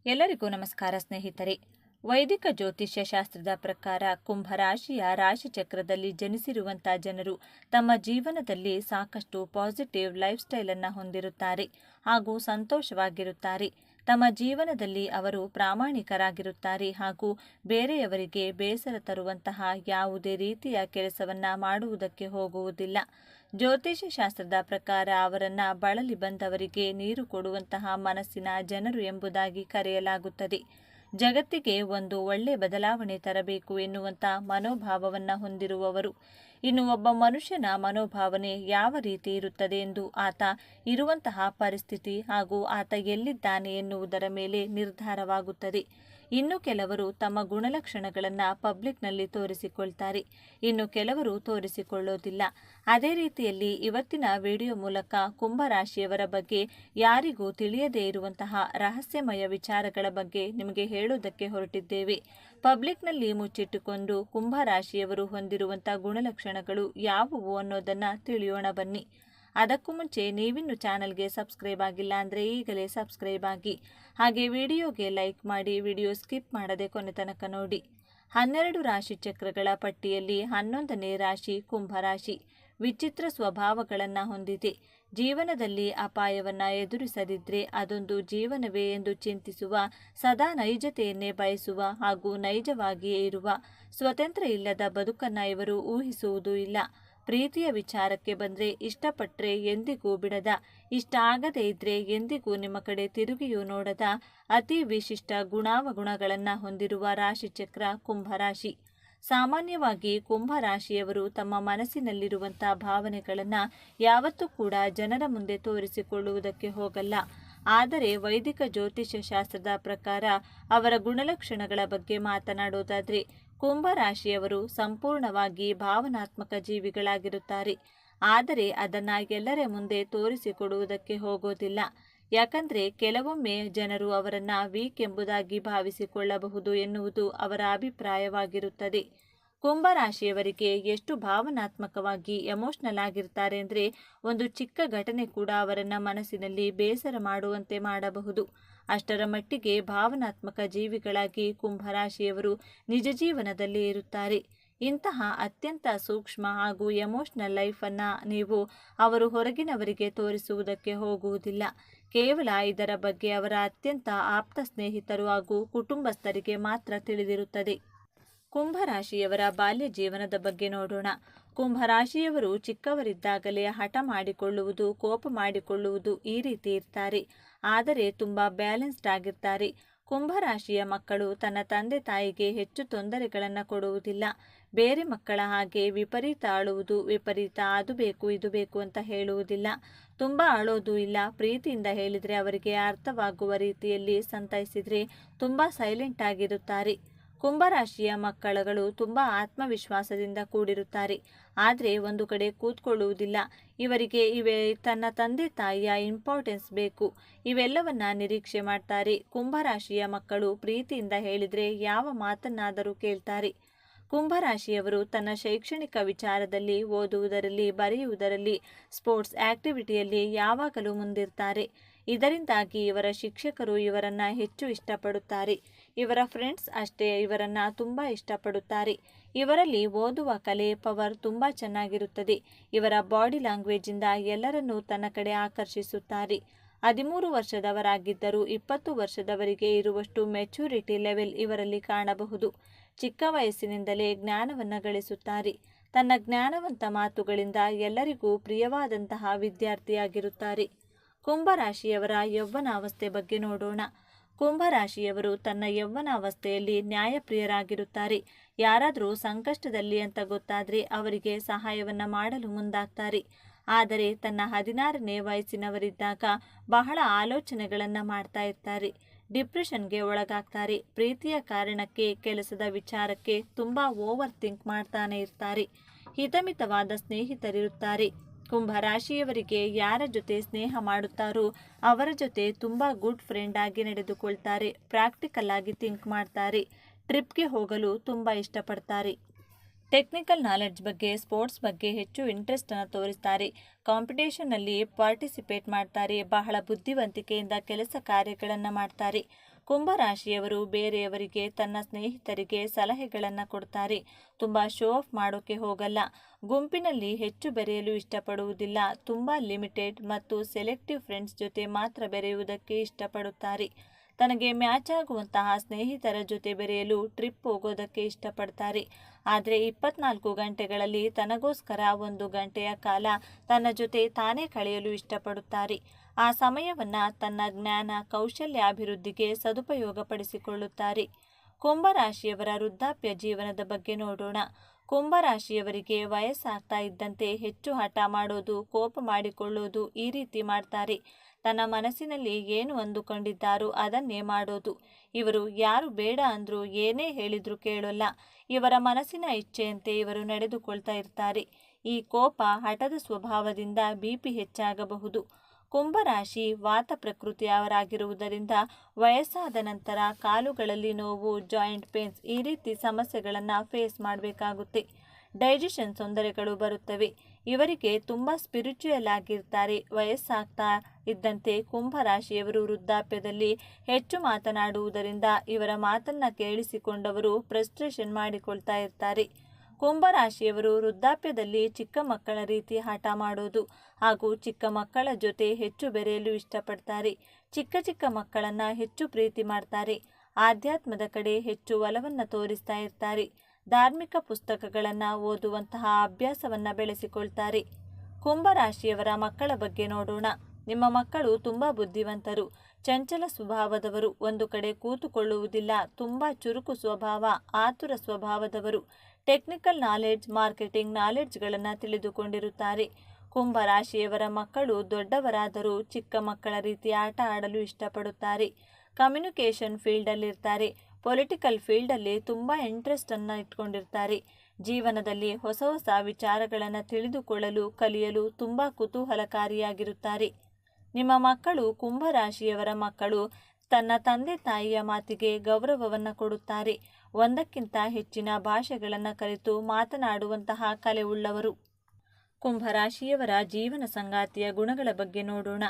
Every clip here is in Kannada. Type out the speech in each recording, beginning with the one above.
ಎಲ್ಲರಿಗೂ ನಮಸ್ಕಾರ ಸ್ನೇಹಿತರೆ. ವೈದಿಕ ಜ್ಯೋತಿಷ್ಯ ಶಾಸ್ತ್ರದ ಪ್ರಕಾರ ಕುಂಭರಾಶಿಯ ರಾಶಿಚಕ್ರದಲ್ಲಿ ಜನಿಸಿರುವಂತಹ ಜನರು ತಮ್ಮ ಜೀವನದಲ್ಲಿ ಸಾಕಷ್ಟು ಪಾಸಿಟಿವ್ ಲೈಫ್ ಸ್ಟೈಲ್ ಅನ್ನು ಹೊಂದಿರುತ್ತಾರೆ ಹಾಗೂ ಸಂತೋಷವಾಗಿರುತ್ತಾರೆ. ತಮ್ಮ ಜೀವನದಲ್ಲಿ ಅವರು ಪ್ರಾಮಾಣಿಕರಾಗಿರುತ್ತಾರೆ ಹಾಗೂ ಬೇರೆಯವರಿಗೆ ಬೇಸರ ತರುವಂತಹ ಯಾವುದೇ ರೀತಿಯ ಕೆಲಸವನ್ನ ಮಾಡುವುದಕ್ಕೆ ಹೋಗುವುದಿಲ್ಲ. ಜ್ಯೋತಿಷ್ಯ ಶಾಸ್ತ್ರದ ಪ್ರಕಾರ ಅವರನ್ನ ಬಳಲಿ ಬಂದವರಿಗೆ ನೀರು ಕೊಡುವಂತಹ ಮನಸ್ಸಿನ ಜನರು ಎಂಬುದಾಗಿ ಕರೆಯಲಾಗುತ್ತದೆ. ಜಗತ್ತಿಗೆ ಒಂದು ಒಳ್ಳೆ ಬದಲಾವಣೆ ತರಬೇಕು ಎನ್ನುವಂಥ ಮನೋಭಾವವನ್ನು ಹೊಂದಿರುವವರು. ಇನ್ನು ಒಬ್ಬ ಮನುಷ್ಯನ ಮನೋಭಾವನೆ ಯಾವ ರೀತಿ ಇರುತ್ತದೆ ಎಂದು ಆತ ಇರುವಂತಹ ಪರಿಸ್ಥಿತಿ ಹಾಗೂ ಆತ ಎಲ್ಲಿದ್ದಾನೆ ಎನ್ನುವುದರ ಮೇಲೆ ನಿರ್ಧಾರವಾಗುತ್ತದೆ. ಇನ್ನು ಕೆಲವರು ತಮ್ಮ ಗುಣಲಕ್ಷಣಗಳನ್ನು ಪಬ್ಲಿಕ್ನಲ್ಲಿ ತೋರಿಸಿಕೊಳ್ತಾರೆ, ಇನ್ನು ಕೆಲವರು ತೋರಿಸಿಕೊಳ್ಳೋದಿಲ್ಲ. ಅದೇ ರೀತಿಯಲ್ಲಿ ಇವತ್ತಿನ ವಿಡಿಯೋ ಮೂಲಕ ಕುಂಭರಾಶಿಯವರ ಬಗ್ಗೆ ಯಾರಿಗೂ ತಿಳಿಯದೇ ಇರುವಂತಹ ರಹಸ್ಯಮಯ ವಿಚಾರಗಳ ಬಗ್ಗೆ ನಿಮಗೆ ಹೇಳೋದಕ್ಕೆ ಹೊರಟಿದ್ದೇವೆ. ಪಬ್ಲಿಕ್ನಲ್ಲಿ ಮುಚ್ಚಿಟ್ಟುಕೊಂಡು ಕುಂಭರಾಶಿಯವರು ಹೊಂದಿರುವಂತಹ ಗುಣಲಕ್ಷಣಗಳು ಯಾವುವು ಅನ್ನೋದನ್ನು ತಿಳಿಯೋಣ ಬನ್ನಿ. ಅದಕ್ಕೂ ಮುಂಚೆ ನೀವಿನ್ನು ಚಾನಲ್ಗೆ ಸಬ್ಸ್ಕ್ರೈಬ್ ಆಗಿಲ್ಲ ಅಂದರೆ ಈಗಲೇ ಸಬ್ಸ್ಕ್ರೈಬ್ ಆಗಿ, ಹಾಗೆ ವಿಡಿಯೋಗೆ ಲೈಕ್ ಮಾಡಿ, ವಿಡಿಯೋ ಸ್ಕಿಪ್ ಮಾಡದೆ ಕೊನೆ ತನಕ ನೋಡಿ. 12 ರಾಶಿ ಚಕ್ರಗಳ ಪಟ್ಟಿಯಲ್ಲಿ 11ನೇ ರಾಶಿ ಕುಂಭರಾಶಿ. ವಿಚಿತ್ರ ಸ್ವಭಾವಗಳನ್ನು ಹೊಂದಿದೆ. ಜೀವನದಲ್ಲಿ ಅಪಾಯವನ್ನು ಎದುರಿಸದಿದ್ದರೆ ಅದೊಂದು ಜೀವನವೇ ಎಂದು ಚಿಂತಿಸುವ, ಸದಾ ನೈಜತೆಯನ್ನೇ ಬಯಸುವ ಹಾಗೂ ನೈಜವಾಗಿಯೇ ಇರುವ, ಸ್ವತಂತ್ರ ಇಲ್ಲದ ಬದುಕನ್ನು ಇವರು ಊಹಿಸುವುದೂ ಇಲ್ಲ. ಪ್ರೀತಿಯ ವಿಚಾರಕ್ಕೆ ಬಂದರೆ ಇಷ್ಟಪಟ್ಟರೆ ಎಂದಿಗೂ ಬಿಡದ, ಇಷ್ಟ ಆಗದೇ ಇದ್ದರೆ ಎಂದಿಗೂ ನಿಮ್ಮ ಕಡೆ ತಿರುಗಿಯೂ ನೋಡದ ಅತಿ ವಿಶಿಷ್ಟ ಗುಣಾವಗುಣಗಳನ್ನು ಹೊಂದಿರುವ ರಾಶಿಚಕ್ರ ಕುಂಭರಾಶಿ. ಸಾಮಾನ್ಯವಾಗಿ ಕುಂಭರಾಶಿಯವರು ತಮ್ಮ ಮನಸ್ಸಿನಲ್ಲಿರುವಂಥ ಭಾವನೆಗಳನ್ನು ಯಾವತ್ತೂ ಕೂಡ ಜನರ ಮುಂದೆ ತೋರಿಸಿಕೊಳ್ಳುವುದಕ್ಕೆ ಹೋಗಲ್ಲ. ಆದರೆ ವೈದಿಕ ಜ್ಯೋತಿಷ್ಯ ಶಾಸ್ತ್ರದ ಪ್ರಕಾರ ಅವರ ಗುಣಲಕ್ಷಣಗಳ ಬಗ್ಗೆ ಮಾತನಾಡೋದಾದರೆ ಕುಂಭರಾಶಿಯವರು ಸಂಪೂರ್ಣವಾಗಿ ಭಾವನಾತ್ಮಕ ಜೀವಿಗಳಾಗಿರುತ್ತಾರೆ. ಆದರೆ ಅದನ್ನು ಎಲ್ಲರ ಮುಂದೆ ತೋರಿಸಿಕೊಡುವುದಕ್ಕೆ ಹೋಗೋದಿಲ್ಲ. ಯಾಕಂದರೆ ಕೆಲವೊಮ್ಮೆ ಜನರು ಅವರನ್ನು ವೀಕ್ ಎಂಬುದಾಗಿ ಭಾವಿಸಿಕೊಳ್ಳಬಹುದು ಎನ್ನುವುದು ಅವರ ಅಭಿಪ್ರಾಯವಾಗಿರುತ್ತದೆ. ಕುಂಭರಾಶಿಯವರಿಗೆ ಎಷ್ಟು ಭಾವನಾತ್ಮಕವಾಗಿ ಎಮೋಷ್ನಲ್ ಆಗಿರ್ತಾರೆ ಅಂದರೆ ಒಂದು ಚಿಕ್ಕ ಘಟನೆ ಕೂಡ ಅವರನ್ನು ಮನಸ್ಸಿನಲ್ಲಿ ಬೇಸರ ಮಾಡುವಂತೆ ಮಾಡಬಹುದು. ಅಷ್ಟರ ಮಟ್ಟಿಗೆ ಭಾವನಾತ್ಮಕ ಜೀವಿಗಳಾಗಿ ಕುಂಭರಾಶಿಯವರು ನಿಜ ಜೀವನದಲ್ಲಿ ಇರುತ್ತಾರೆ. ಇಂತಹ ಅತ್ಯಂತ ಸೂಕ್ಷ್ಮ ಹಾಗೂ ಎಮೋಷ್ನಲ್ ಲೈಫನ್ನು ನೀವು ಅವರು ಹೊರಗಿನವರಿಗೆ ತೋರಿಸುವುದಕ್ಕೆ ಹೋಗುವುದಿಲ್ಲ. ಕೇವಲ ಇದರ ಬಗ್ಗೆ ಅವರ ಅತ್ಯಂತ ಆಪ್ತ ಸ್ನೇಹಿತರು ಹಾಗೂ ಕುಟುಂಬಸ್ಥರಿಗೆ ಮಾತ್ರ ತಿಳಿದಿರುತ್ತದೆ. ಕುಂಭರಾಶಿಯವರ ಬಾಲ್ಯ ಜೀವನದ ಬಗ್ಗೆ ನೋಡೋಣ. ಕುಂಭರಾಶಿಯವರು ಚಿಕ್ಕವರಿದ್ದಾಗಲೇ ಹಠ ಮಾಡಿಕೊಳ್ಳುವುದು, ಕೋಪ ಮಾಡಿಕೊಳ್ಳುವುದು ಈ ರೀತಿ ಇರ್ತಾರೆ. ಆದರೆ ತುಂಬ ಬ್ಯಾಲೆನ್ಸ್ಡ್ ಆಗಿರ್ತಾರೆ. ಕುಂಭರಾಶಿಯ ಮಕ್ಕಳು ತನ್ನ ತಂದೆ ತಾಯಿಗೆ ಹೆಚ್ಚು ತೊಂದರೆಗಳನ್ನು ಕೊಡುವುದಿಲ್ಲ. ಬೇರೆ ಮಕ್ಕಳ ಹಾಗೆ ವಿಪರೀತ ಅಳುವುದು, ವಿಪರೀತ ಅದು ಬೇಕು ಇದು ಬೇಕು ಅಂತ ಹೇಳುವುದಿಲ್ಲ. ತುಂಬ ಅಳೋದು ಇಲ್ಲ. ಪ್ರೀತಿಯಿಂದ ಹೇಳಿದರೆ ಅವರಿಗೆ ಅರ್ಥವಾಗುವ ರೀತಿಯಲ್ಲಿ ಸಂತೈಸಿದರೆ ತುಂಬ ಸೈಲೆಂಟ್ ಆಗಿರುತ್ತಾರೆ. ಕುಂಭರಾಶಿಯ ಮಕ್ಕಳುಗಳು ತುಂಬ ಆತ್ಮವಿಶ್ವಾಸದಿಂದ ಕೂಡಿರುತ್ತಾರೆ. ಆದರೆ ಒಂದು ಕಡೆ ಕೂತ್ಕೊಳ್ಳುವುದಿಲ್ಲ. ಇವರಿಗೆ ತನ್ನ ತಂದೆ ತಾಯಿಯ ಇಂಪಾರ್ಟೆನ್ಸ್ ಬೇಕು, ಇವೆಲ್ಲವನ್ನ ನಿರೀಕ್ಷೆ ಮಾಡ್ತಾರೆ. ಕುಂಭರಾಶಿಯ ಮಕ್ಕಳು ಪ್ರೀತಿಯಿಂದ ಹೇಳಿದರೆ ಯಾವ ಮಾತನ್ನಾದರೂ ಕೇಳ್ತಾರೆ. ಕುಂಭರಾಶಿಯವರು ತನ್ನ ಶೈಕ್ಷಣಿಕ ವಿಚಾರದಲ್ಲಿ, ಓದುವುದರಲ್ಲಿ, ಬರೆಯುವುದರಲ್ಲಿ, ಸ್ಪೋರ್ಟ್ಸ್ ಆಕ್ಟಿವಿಟಿಯಲ್ಲಿ ಯಾವಾಗಲೂ ಮುಂದಿರ್ತಾರೆ. ಇದರಿಂದಾಗಿ ಇವರ ಶಿಕ್ಷಕರು ಇವರನ್ನು ಹೆಚ್ಚು ಇಷ್ಟಪಡುತ್ತಾರೆ. ಇವರ ಫ್ರೆಂಡ್ಸ್ ಅಷ್ಟೇ ಇವರನ್ನು ತುಂಬ ಇಷ್ಟಪಡುತ್ತಾರೆ. ಇವರಲ್ಲಿ ಓದುವ ಕಲೆ ಪವರ್ ತುಂಬ ಚೆನ್ನಾಗಿರುತ್ತದೆ. ಇವರ ಬಾಡಿ ಲ್ಯಾಂಗ್ವೇಜಿಂದ ಎಲ್ಲರನ್ನೂ ತನ್ನ ಕಡೆ ಆಕರ್ಷಿಸುತ್ತಾರೆ. 13 ವರ್ಷದವರಾಗಿದ್ದರೂ 20 ವರ್ಷದವರಿಗೆ ಇರುವಷ್ಟು ಮೆಚುರಿಟಿ ಲೆವೆಲ್ ಇವರಲ್ಲಿ ಕಾಣಬಹುದು. ಚಿಕ್ಕ ವಯಸ್ಸಿನಿಂದಲೇ ಜ್ಞಾನವನ್ನು ಗಳಿಸುತ್ತಾರೆ. ತನ್ನ ಜ್ಞಾನವಂತ ಮಾತುಗಳಿಂದ ಎಲ್ಲರಿಗೂ ಪ್ರಿಯವಾದಂತಹ ವಿದ್ಯಾರ್ಥಿಯಾಗಿರುತ್ತಾರೆ. ಕುಂಭರಾಶಿಯವರ ಯೌವನಾವಸ್ಥೆ ಬಗ್ಗೆ ನೋಡೋಣ. ಕುಂಭರಾಶಿಯವರು ತನ್ನ ಯೌವನಾವಸ್ಥೆಯಲ್ಲಿ ನ್ಯಾಯಪ್ರಿಯರಾಗಿರುತ್ತಾರೆ. ಯಾರಾದರೂ ಸಂಕಷ್ಟದಲ್ಲಿ ಅಂತ ಗೊತ್ತಾದರೆ ಅವರಿಗೆ ಸಹಾಯವನ್ನು ಮಾಡಲು ಮುಂದಾಗ್ತಾರೆ. ಆದರೆ ತನ್ನ 16ನೇ ವಯಸ್ಸಿನವರಿದ್ದಾಗ ಬಹಳ ಆಲೋಚನೆಗಳನ್ನು ಮಾಡ್ತಾ ಇರ್ತಾರೆ. ಡಿಪ್ರೆಷನ್ಗೆ ಒಳಗಾಗ್ತಾರೆ. ಪ್ರೀತಿಯ ಕಾರಣಕ್ಕೆ, ಕೆಲಸದ ವಿಚಾರಕ್ಕೆ ತುಂಬ ಓವರ್ ಥಿಂಕ್ ಮಾಡ್ತಾನೆ ಇರ್ತಾರೆ. ಹಿತಮಿತವಾದ ಸ್ನೇಹಿತರಿರುತ್ತಾರೆ. ಕುಂಭರಾಶಿಯವರಿಗೆ ಯಾರ ಜೊತೆ ಸ್ನೇಹ ಮಾಡುತ್ತಾರೋ ಅವರ ಜೊತೆ ತುಂಬ ಗುಡ್ ಫ್ರೆಂಡ್ ಆಗಿ ನಡೆದುಕೊಳ್ತಾರೆ. ಪ್ರಾಕ್ಟಿಕಲ್ ಆಗಿ ಥಿಂಕ್ ಮಾಡ್ತಾರೆ. ಟ್ರಿಪ್ಗೆ ಹೋಗಲು ತುಂಬ ಇಷ್ಟಪಡ್ತಾರೆ. ಟೆಕ್ನಿಕಲ್ ನಾಲೆಡ್ಜ್ ಬಗ್ಗೆ, ಸ್ಪೋರ್ಟ್ಸ್ ಬಗ್ಗೆ ಹೆಚ್ಚು ಇಂಟ್ರೆಸ್ಟನ್ನು ತೋರಿಸ್ತಾರೆ. ಕಾಂಪಿಟೇಷನ್ನಲ್ಲಿ ಪಾರ್ಟಿಸಿಪೇಟ್ ಮಾಡ್ತಾರೆ. ಬಹಳ ಬುದ್ಧಿವಂತಿಕೆಯಿಂದ ಕೆಲಸ ಕಾರ್ಯಗಳನ್ನು ಮಾಡ್ತಾರೆ. ಕುಂಭರಾಶಿಯವರು ಬೇರೆಯವರಿಗೆ, ತನ್ನ ಸ್ನೇಹಿತರಿಗೆ ಸಲಹೆಗಳನ್ನು ಕೊಡ್ತಾರೆ. ತುಂಬ ಶೋ ಆಫ್ ಮಾಡೋಕೆ ಹೋಗಲ್ಲ. ಗುಂಪಿನಲ್ಲಿ ಹೆಚ್ಚು ಬೆರೆಯಲು ಇಷ್ಟಪಡುವುದಿಲ್ಲ. ತುಂಬ ಲಿಮಿಟೆಡ್ ಮತ್ತು ಸೆಲೆಕ್ಟಿವ್ ಫ್ರೆಂಡ್ಸ್ ಜೊತೆ ಮಾತ್ರ ಬೆರೆಯುವುದಕ್ಕೆ ಇಷ್ಟಪಡುತ್ತಾರೆ. ತನಗೆ ಮ್ಯಾಚ್ ಆಗುವಂತಹ ಸ್ನೇಹಿತರ ಜೊತೆ ಬೆರೆಯಲು ಟ್ರಿಪ್ ಹೋಗೋದಕ್ಕೆ ಇಷ್ಟಪಡ್ತಾರೆ. ಆದರೆ 24 ಗಂಟೆಗಳಲ್ಲಿ ತನಗೋಸ್ಕರ 1 ಗಂಟೆಯ ಕಾಲ ತನ್ನ ಜೊತೆ ತಾನೇ ಕಳೆಯಲು ಇಷ್ಟಪಡುತ್ತಾರೆ. ಆ ಸಮಯವನ್ನು ತನ್ನ ಜ್ಞಾನ ಕೌಶಲ್ಯಾಭಿವೃದ್ಧಿಗೆ ಸದುಪಯೋಗಪಡಿಸಿಕೊಳ್ಳುತ್ತಾರೆ. ಕುಂಭರಾಶಿಯವರ ವೃದ್ಧಾಪ್ಯ ಜೀವನದ ಬಗ್ಗೆ ನೋಡೋಣ. ಕುಂಭರಾಶಿಯವರಿಗೆ ವಯಸ್ಸಾಗ್ತಾ ಇದ್ದಂತೆ ಹೆಚ್ಚು ಹಠ ಮಾಡೋದು, ಕೋಪ ಮಾಡಿಕೊಳ್ಳೋದು ಈ ರೀತಿ ಮಾಡ್ತಾರೆ. ತನ್ನ ಮನಸ್ಸಿನಲ್ಲಿ ಏನು ಅಂದುಕೊಂಡಿದ್ದಾರೋ ಅದನ್ನೇ ಮಾಡೋದು. ಇವರು ಯಾರು ಬೇಡ ಅಂದರೂ ಏನೇ ಹೇಳಿದರೂ ಕೇಳೋಲ್ಲ. ಇವರ ಮನಸ್ಸಿನ ಇಚ್ಛೆಯಂತೆ ಇವರು ನಡೆದುಕೊಳ್ತಾ ಇರ್ತಾರೆ. ಈ ಕೋಪ, ಹಠದ ಸ್ವಭಾವದಿಂದ BP ಹೆಚ್ಚಾಗಬಹುದು. ಕುಂಭರಾಶಿ ವಾತ ಪ್ರಕೃತಿಯವರಾಗಿರುವುದರಿಂದ ವಯಸ್ಸಾದ ನಂತರ ಕಾಲುಗಳಲ್ಲಿ ನೋವು, ಜಾಯಿಂಟ್ ಪೇನ್ಸ್ ಈ ರೀತಿ ಸಮಸ್ಯೆಗಳನ್ನು ಫೇಸ್ ಮಾಡಬೇಕಾಗುತ್ತೆ. ಡೈಜೆಷನ್ ತೊಂದರೆಗಳು ಬರುತ್ತವೆ. ಇವರಿಗೆ ತುಂಬ ಸ್ಪಿರಿಚುಯಲ್ ಆಗಿರ್ತಾರೆ. ವಯಸ್ಸಾಗ್ತಾ ಇದ್ದಂತೆ ಕುಂಭರಾಶಿಯವರು ವೃದ್ಧಾಪ್ಯದಲ್ಲಿ ಹೆಚ್ಚು ಮಾತನಾಡುವುದರಿಂದ ಇವರ ಮಾತನ್ನು ಕೇಳಿಸಿಕೊಂಡವರು ಫ್ರಸ್ಟ್ರೇಷನ್ ಮಾಡಿಕೊಳ್ತಾ ಇರ್ತಾರೆ. ಕುಂಭರಾಶಿಯವರು ವೃದ್ಧಾಪ್ಯದಲ್ಲಿ ಚಿಕ್ಕ ಮಕ್ಕಳ ರೀತಿ ಹಠ ಮಾಡೋದು ಹಾಗೂ ಚಿಕ್ಕ ಮಕ್ಕಳ ಜೊತೆ ಹೆಚ್ಚು ಬೆರೆಯಲು ಇಷ್ಟಪಡ್ತಾರೆ. ಚಿಕ್ಕ ಚಿಕ್ಕ ಮಕ್ಕಳನ್ನು ಹೆಚ್ಚು ಪ್ರೀತಿ ಮಾಡ್ತಾರೆ. ಆಧ್ಯಾತ್ಮದ ಕಡೆ ಹೆಚ್ಚು ಒಲವನ್ನು ತೋರಿಸ್ತಾ ಇರ್ತಾರೆ. ಧಾರ್ಮಿಕ ಪುಸ್ತಕಗಳನ್ನು ಓದುವಂತಹ ಅಭ್ಯಾಸವನ್ನು ಬೆಳೆಸಿಕೊಳ್ತಾರೆ. ಕುಂಭರಾಶಿಯವರ ಮಕ್ಕಳ ಬಗ್ಗೆ ನೋಡೋಣ. ನಿಮ್ಮ ಮಕ್ಕಳು ತುಂಬ ಬುದ್ಧಿವಂತರು, ಚಂಚಲ ಸ್ವಭಾವದವರು, ಒಂದು ಕಡೆ ಕೂತುಕೊಳ್ಳುವುದಿಲ್ಲ, ತುಂಬ ಚುರುಕು ಸ್ವಭಾವ, ಆತುರ ಸ್ವಭಾವದವರು, ಟೆಕ್ನಿಕಲ್ ನಾಲೆಡ್ಜ್, ಮಾರ್ಕೆಟಿಂಗ್ ನಾಲೆಡ್ಜ್ಗಳನ್ನು ತಿಳಿದುಕೊಂಡಿರುತ್ತಾರೆ. ಕುಂಭರಾಶಿಯವರ ಮಕ್ಕಳು ದೊಡ್ಡವರಾದರೂ ಚಿಕ್ಕ ಮಕ್ಕಳ ರೀತಿ ಆಟ ಆಡಲು ಇಷ್ಟಪಡುತ್ತಾರೆ. ಕಮ್ಯುನಿಕೇಷನ್ ಫೀಲ್ಡಲ್ಲಿರ್ತಾರೆ. ಪೊಲಿಟಿಕಲ್ ಫೀಲ್ಡಲ್ಲಿ ತುಂಬ ಇಂಟ್ರೆಸ್ಟನ್ನು ಇಟ್ಕೊಂಡಿರ್ತಾರೆ. ಜೀವನದಲ್ಲಿ ಹೊಸ ಹೊಸ ವಿಚಾರಗಳನ್ನು ತಿಳಿದುಕೊಳ್ಳಲು, ಕಲಿಯಲು ತುಂಬ ಕುತೂಹಲಕಾರಿಯಾಗಿರುತ್ತಾರೆ. ನಿಮ್ಮ ಮಕ್ಕಳು, ಕುಂಭರಾಶಿಯವರ ಮಕ್ಕಳು ತನ್ನ ತಂದೆ ತಾಯಿಯ ಮಾತಿಗೆ ಗೌರವವನ್ನು ಕೊಡುತ್ತಾರೆ. ಒಂದಕ್ಕಿಂತ ಹೆಚ್ಚಿನ ಭಾಷೆಗಳನ್ನು ಕಲಿತು ಮಾತನಾಡುವಂತಹ ಕಲೆ ಉಳ್ಳವರು. ಕುಂಭರಾಶಿಯವರ ಜೀವನ ಸಂಗಾತಿಯ ಗುಣಗಳ ಬಗ್ಗೆ ನೋಡೋಣ.